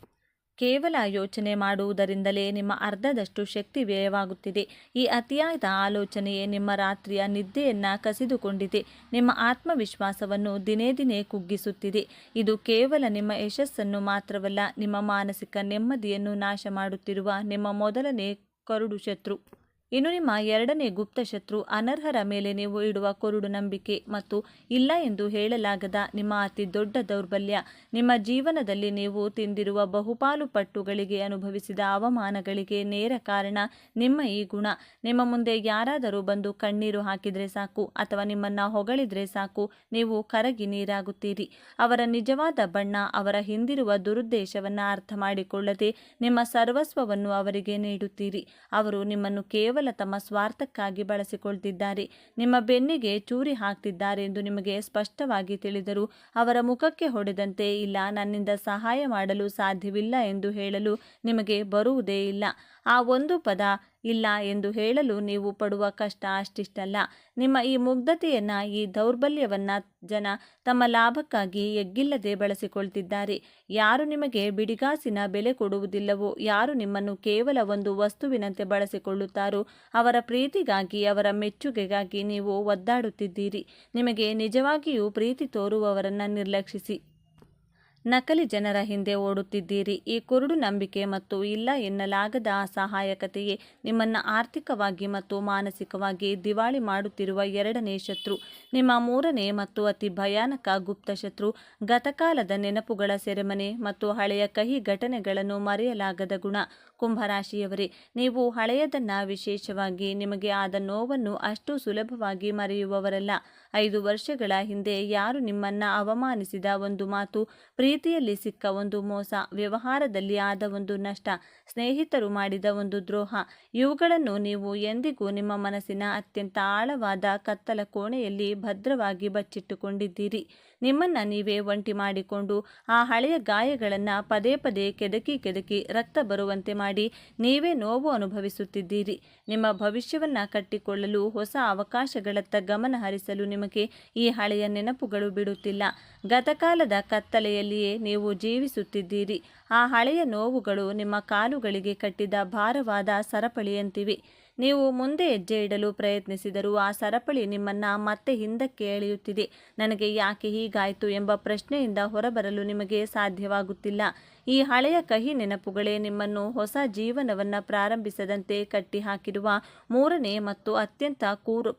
ಕೇವಲ ಯೋಚನೆ ಮಾಡುವುದರಿಂದಲೇ ನಿಮ್ಮ ಅರ್ಧದಷ್ಟು ಶಕ್ತಿ ವ್ಯಯವಾಗುತ್ತಿದೆ. ಈ ಅತಿಯಾದ ಆಲೋಚನೆಯೇ ನಿಮ್ಮ ರಾತ್ರಿಯ ನಿದ್ದೆಯನ್ನು ಕಸಿದುಕೊಂಡಿದೆ. ನಿಮ್ಮ ಆತ್ಮವಿಶ್ವಾಸವನ್ನು ದಿನೇ ದಿನೇ ಕುಗ್ಗಿಸುತ್ತಿದೆ. ಇದು ಕೇವಲ ನಿಮ್ಮ ಯಶಸ್ಸನ್ನು ಮಾತ್ರವಲ್ಲ, ನಿಮ್ಮ ಮಾನಸಿಕ ನೆಮ್ಮದಿಯನ್ನು ನಾಶ ಮಾಡುತ್ತಿರುವ ನಿಮ್ಮ ಮೊದಲನೇ ಕರುಡು ಶತ್ರು. ಇನ್ನು ನಿಮ್ಮ ಎರಡನೇ ಗುಪ್ತ ಶತ್ರು ಅನರ್ಹರ ಮೇಲೆ ನೀವು ಇಡುವ ಕುರುಡು ನಂಬಿಕೆ ಮತ್ತು ಇಲ್ಲ ಎಂದು ಹೇಳಲಾಗದ ನಿಮ್ಮ ಅತಿ ದೊಡ್ಡ ದೌರ್ಬಲ್ಯ. ನಿಮ್ಮ ಜೀವನದಲ್ಲಿ ನೀವು ತಿಂದಿರುವ ಬಹುಪಾಲು ಪಟ್ಟುಗಳಿಗೆ, ಅನುಭವಿಸಿದ ಅವಮಾನಗಳಿಗೆ ನೇರ ಕಾರಣ ನಿಮ್ಮ ಈ ಗುಣ. ನಿಮ್ಮ ಮುಂದೆ ಯಾರಾದರೂ ಬಂದು ಕಣ್ಣೀರು ಹಾಕಿದರೆ ಸಾಕು, ಅಥವಾ ನಿಮ್ಮನ್ನು ಹೊಗಳಿದ್ರೆ ಸಾಕು, ನೀವು ಕರಗಿ ನೀರಾಗುತ್ತೀರಿ. ಅವರ ನಿಜವಾದ ಬಣ್ಣ, ಅವರ ಹಿಂದಿರುವ ದುರುದ್ದೇಶವನ್ನು ಅರ್ಥ ಮಾಡಿಕೊಳ್ಳದೆ ನಿಮ್ಮ ಸರ್ವಸ್ವವನ್ನು ಅವರಿಗೆ ನೀಡುತ್ತೀರಿ. ಅವರು ನಿಮ್ಮನ್ನು ಕೇವಲ ಕೇವಲ ತಮ್ಮ ಸ್ವಾರ್ಥಕ್ಕಾಗಿ ಬಳಸಿಕೊಳ್ತಿದ್ದಾರೆ, ನಿಮ್ಮ ಬೆನ್ನಿಗೆ ಚೂರಿ ಹಾಕ್ತಿದ್ದಾರೆ ಎಂದು ನಿಮಗೆ ಸ್ಪಷ್ಟವಾಗಿ ತಿಳಿದರೂ ಅವರ ಮುಖಕ್ಕೆ ಹೊಡೆದಂತೆ ಇಲ್ಲ, ನನ್ನಿಂದ ಸಹಾಯ ಮಾಡಲು ಸಾಧ್ಯವಿಲ್ಲ ಎಂದು ಹೇಳಲು ನಿಮಗೆ ಬರುವುದೇ ಇಲ್ಲ. ಆ ಒಂದು ಪದ ಇಲ್ಲ ಎಂದು ಹೇಳಲು ನೀವು ಪಡುವ ಕಷ್ಟ ಅಷ್ಟಿಷ್ಟಲ್ಲ. ನಿಮ್ಮ ಈ ಮುಗ್ಧತೆಯನ್ನ, ಈ ದೌರ್ಬಲ್ಯವನ್ನ ಜನ ತಮ್ಮ ಲಾಭಕ್ಕಾಗಿ ಎಗ್ಗಿಲ್ಲದೆ ಬಳಸಿಕೊಳ್ತಿದ್ದಾರೆ. ಯಾರು ನಿಮಗೆ ಬಿಡಿಗಾಸಿನ ಬೆಲೆ ಕೊಡುವುದಿಲ್ಲವೋ, ಯಾರು ನಿಮ್ಮನ್ನು ಕೇವಲ ಒಂದು ವಸ್ತುವಿನಂತೆ ಬಳಸಿಕೊಳ್ಳುತ್ತಾರೋ ಅವರ ಪ್ರೀತಿಗಾಗಿ, ಅವರ ಮೆಚ್ಚುಗೆಗಾಗಿ ನೀವು ಒದ್ದಾಡುತ್ತಿದ್ದೀರಿ. ನಿಮಗೆ ನಿಜವಾಗಿಯೂ ಪ್ರೀತಿ ತೋರುವವರನ್ನ ನಿರ್ಲಕ್ಷಿಸಿ ನಕಲಿ ಜನರ ಹಿಂದೆ ಓಡುತ್ತಿದ್ದೀರಿ. ಈ ಕುರುಡು ನಂಬಿಕೆ ಮತ್ತು ಇಲ್ಲ ಎನ್ನಲಾಗದ ಅಸಹಾಯಕತೆಯೇ ನಿಮ್ಮನ್ನು ಆರ್ಥಿಕವಾಗಿ ಮತ್ತು ಮಾನಸಿಕವಾಗಿ ದಿವಾಳಿ ಮಾಡುತ್ತಿರುವ ಎರಡನೇ ಶತ್ರು. ನಿಮ್ಮ ಮೂರನೇ ಮತ್ತು ಅತಿ ಭಯಾನಕ ಗುಪ್ತ ಶತ್ರು ಗತಕಾಲದ ನೆನಪುಗಳ ಸೆರೆಮನೆ ಮತ್ತು ಹಳೆಯ ಕಹಿ ಘಟನೆಗಳನ್ನು ಮರೆಯಲಾಗದ ಗುಣ. ಕುಂಭರಾಶಿಯವರೇ, ನೀವು ಹಳೆಯದನ್ನ, ವಿಶೇಷವಾಗಿ ನಿಮಗೆ ಆದ ನೋವನ್ನು ಅಷ್ಟು ಸುಲಭವಾಗಿ ಮರೆಯುವವರಲ್ಲ. 5 ವರ್ಷಗಳ ಹಿಂದೆ ಯಾರು ನಿಮ್ಮನ್ನ ಅವಮಾನಿಸಿದ ಒಂದು ಮಾತು, ಪ್ರೀತಿಯಲ್ಲಿ ಸಿಕ್ಕ ಒಂದು ಮೋಸ, ವ್ಯವಹಾರದಲ್ಲಿ ಆದ ಒಂದು ನಷ್ಟ, ಸ್ನೇಹಿತರು ಮಾಡಿದ ಒಂದು ದ್ರೋಹ, ಇವುಗಳನ್ನು ನೀವು ಎಂದಿಗೂ ನಿಮ್ಮ ಮನಸ್ಸಿನ ಅತ್ಯಂತ ಆಳವಾದ ಕತ್ತಲ ಕೋಣೆಯಲ್ಲಿ ಭದ್ರವಾಗಿ ಬಚ್ಚಿಟ್ಟುಕೊಂಡಿದ್ದೀರಿ. ನಿಮ್ಮನ್ನ ನೀವೇ ಒಂಟಿ ಮಾಡಿಕೊಂಡು ಆ ಹಳೆಯ ಗಾಯಗಳನ್ನು ಪದೇ ಪದೇ ಕೆದಕಿ ರಕ್ತ ಬರುವಂತೆ ಮಾಡಿ ನೀವೇ ನೋವು ಅನುಭವಿಸುತ್ತಿದ್ದೀರಿ. ನಿಮ್ಮ ಭವಿಷ್ಯವನ್ನ ಕಟ್ಟಿಕೊಳ್ಳಲು, ಹೊಸ ಅವಕಾಶಗಳತ್ತ ಗಮನ ಹರಿಸಲು ನಿಮಗೆ ಈ ಹಳೆಯ ನೆನಪುಗಳು ಬಿಡುತ್ತಿಲ್ಲ. ಗತಕಾಲದ ಕತ್ತಲೆಯಲ್ಲಿಯೇ ನೀವು ಜೀವಿಸುತ್ತಿದ್ದೀರಿ. ಆ ಹಳೆಯ ನೋವುಗಳು ನಿಮ್ಮ ಕಾಲುಗಳಿಗೆ ಕಟ್ಟಿದ ಭಾರವಾದ ಸರಪಳಿಯಂತಿವೆ. ನೀವು ಮುಂದೆ ಹೆಜ್ಜೆ ಇಡಲು ಪ್ರಯತ್ನಿಸಿದರೂ ಆ ಸರಪಳಿ ನಿಮ್ಮನ್ನ ಮತ್ತೆ ಹಿಂದಕ್ಕೆ ಎಳೆಯುತ್ತಿದೆ. ನನಗೆ ಯಾಕೆ ಹೀಗಾಯಿತು ಎಂಬ ಪ್ರಶ್ನೆಯಿಂದ ಹೊರಬರಲು ನಿಮಗೆ ಸಾಧ್ಯವಾಗುತ್ತಿಲ್ಲ. ಈ ಹಳೆಯ ಕಹಿ ನೆನಪುಗಳೇ ನಿಮ್ಮನ್ನು ಹೊಸ ಜೀವನವನ್ನು ಪ್ರಾರಂಭಿಸದಂತೆ ಕಟ್ಟಿಹಾಕಿರುವ ಮೂರನೇ ಮತ್ತು ಅತ್ಯಂತ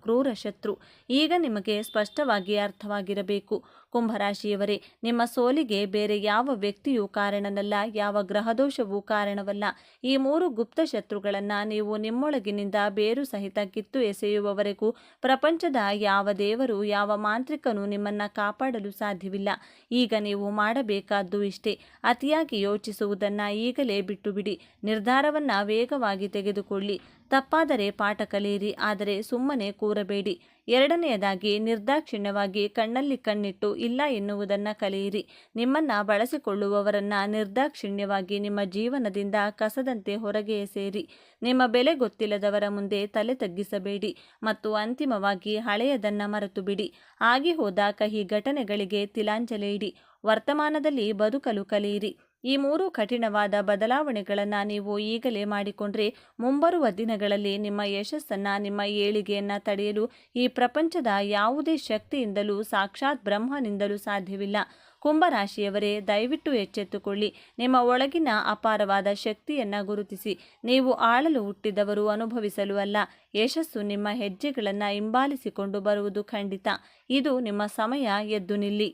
ಕ್ರೂರ ಶತ್ರು. ಈಗ ನಿಮಗೆ ಸ್ಪಷ್ಟವಾಗಿ ಅರ್ಥವಾಗಿರಬೇಕು. ಕುಂಭರಾಶಿಯವರೇ, ನಿಮ್ಮ ಸೋಲಿಗೆ ಬೇರೆ ಯಾವ ವ್ಯಕ್ತಿಯೂ ಕಾರಣನಲ್ಲ, ಯಾವ ಗ್ರಹದೋಷವೂ ಕಾರಣವಲ್ಲ. ಈ 3 ಗುಪ್ತ ಶತ್ರುಗಳನ್ನು ನೀವು ನಿಮ್ಮೊಳಗಿನಿಂದ ಬೇರು ಸಹಿತ ಕಿತ್ತು ಎಸೆಯುವವರೆಗೂ ಪ್ರಪಂಚದ ಯಾವ ದೇವರು, ಯಾವ ಮಾಂತ್ರಿಕನೂ ನಿಮ್ಮನ್ನ ಕಾಪಾಡಲು ಸಾಧ್ಯವಿಲ್ಲ. ಈಗ ನೀವು ಮಾಡಬೇಕಾದ್ದು ಇಷ್ಟೇ: ಅತಿಯಾಗಿ ಯೋಚಿಸುವುದನ್ನ ಈಗಲೇ ಬಿಟ್ಟುಬಿಡಿ. ನಿರ್ಧಾರವನ್ನ ವೇಗವಾಗಿ ತೆಗೆದುಕೊಳ್ಳಿ. ತಪ್ಪಾದರೆ ಪಾಠ ಕಲಿಯಿರಿ, ಆದರೆ ಸುಮ್ಮನೆ ಕೂರಬೇಡಿ. ಎರಡನೆಯದಾಗಿ, ನಿರ್ದಾಕ್ಷಿಣ್ಯವಾಗಿ ಕಣ್ಣಲ್ಲಿ ಕಣ್ಣಿಟ್ಟು ಇಲ್ಲ ಎನ್ನುವುದನ್ನು ಕಲಿಯಿರಿ. ನಿಮ್ಮನ್ನ ಬಳಸಿಕೊಳ್ಳುವವರನ್ನ ನಿರ್ದಾಕ್ಷಿಣ್ಯವಾಗಿ ನಿಮ್ಮ ಜೀವನದಿಂದ ಕಸದಂತೆ ಹೊರಗೆ ಎಸೆಯಿರಿ. ನಿಮ್ಮ ಬೆಲೆ ಗೊತ್ತಿಲ್ಲದವರ ಮುಂದೆ ತಲೆ ತಗ್ಗಿಸಬೇಡಿ. ಮತ್ತು ಅಂತಿಮವಾಗಿ, ಹಳೆಯದನ್ನ ಮರೆತು ಬಿಡಿ. ಆಗಿ ಹೋದ ಕಹಿ ಘಟನೆಗಳಿಗೆ ತಿಲಾಂಜಲಿ ಇಡಿ. ವರ್ತಮಾನದಲ್ಲಿ ಬದುಕಲು ಕಲಿಯಿರಿ. ಈ 3 ಕಠಿಣವಾದ ಬದಲಾವಣೆಗಳನ್ನು ನೀವು ಈಗಲೇ ಮಾಡಿಕೊಂಡ್ರೆ ಮುಂಬರುವ ದಿನಗಳಲ್ಲಿ ನಿಮ್ಮ ಯಶಸ್ಸನ್ನು, ನಿಮ್ಮ ಏಳಿಗೆಯನ್ನು ತಡೆಯಲು ಈ ಪ್ರಪಂಚದ ಯಾವುದೇ ಶಕ್ತಿಯಿಂದಲೂ, ಸಾಕ್ಷಾತ್ ಬ್ರಹ್ಮನಿಂದಲೂ ಸಾಧ್ಯವಿಲ್ಲ. ಕುಂಭರಾಶಿಯವರೇ, ದಯವಿಟ್ಟು ಎಚ್ಚೆತ್ತುಕೊಳ್ಳಿ. ನಿಮ್ಮ ಒಳಗಿನ ಅಪಾರವಾದ ಶಕ್ತಿಯನ್ನು ಗುರುತಿಸಿ. ನೀವು ಆಳಲು ಹುಟ್ಟಿದವರು, ಅನುಭವಿಸಲು ಅಲ್ಲ. ಯಶಸ್ಸು ನಿಮ್ಮ ಹೆಜ್ಜೆಗಳನ್ನು ಹಿಂಬಾಲಿಸಿಕೊಂಡು ಬರುವುದು ಖಂಡಿತ. ಇದು ನಿಮ್ಮ ಸಮಯ. ಎದ್ದು ನಿಲ್ಲಿ.